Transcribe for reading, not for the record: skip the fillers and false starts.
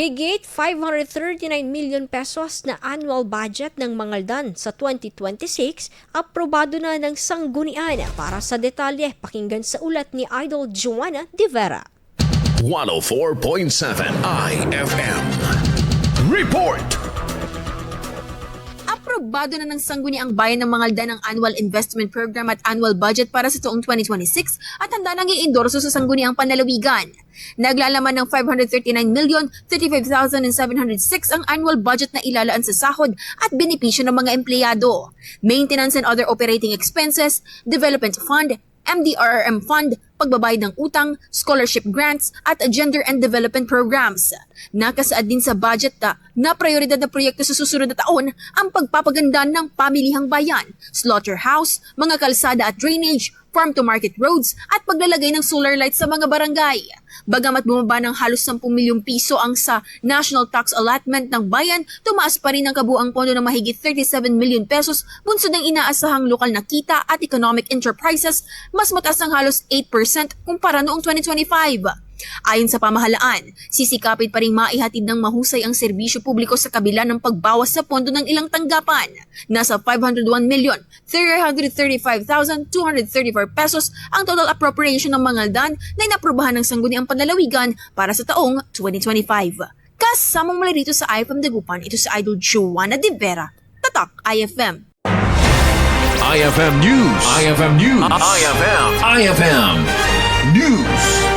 Higit 539 million pesos na annual budget ng Mangaldan sa 2026, aprobado na ng sanggunian. Para sa detalye, pakinggan sa ulat ni Idol Joanna De Vera. 104.7 IFM. Report! Aprobado na ng sangguniang bayan ng Mangaldan ang annual investment program at annual budget para sa taong 2026 at handa nang i-endorso sa sangguniang panlalawigan. Naglalaman ng 539,035,706 ang annual budget na ilalaan sa sahod at benepisyo ng mga empleyado, maintenance and other operating expenses, development fund, MDRRM fund, pagbabayad ng utang, scholarship grants, at gender and development programs. Nakasaad din sa budget na prioridad na proyekto sa susunod na taon ang pagpapaganda ng pamilihang bayan, slaughterhouse, mga kalsada at drainage, farm-to-market roads, at paglalagay ng solar lights sa mga barangay. Bagamat bumaba ng halos 10 milyong piso ang sa national tax allotment ng bayan, tumaas pa rin ang kabuang pondo ng mahigit 37 million pesos bunsod ng inaasahang lokal na kita at economic enterprises, mas mataas ng halos 8% kumpara noong 2025. Ayon sa pamahalaan, sisikapin pa rin maihatid ng mahusay ang serbisyo publiko sa kabila ng pagbawas sa pondo ng ilang tanggapan. Nasa 501,335,234 pesos ang total appropriation ng Mangaldan na inaprubahan ng sangguniang panlalawigan para sa taong 2025. Kasamang mula rito sa IFM Dagupan, ito si Idol Joanna De Vera, Tatak IFM. IFM News. IFM News. IFM News.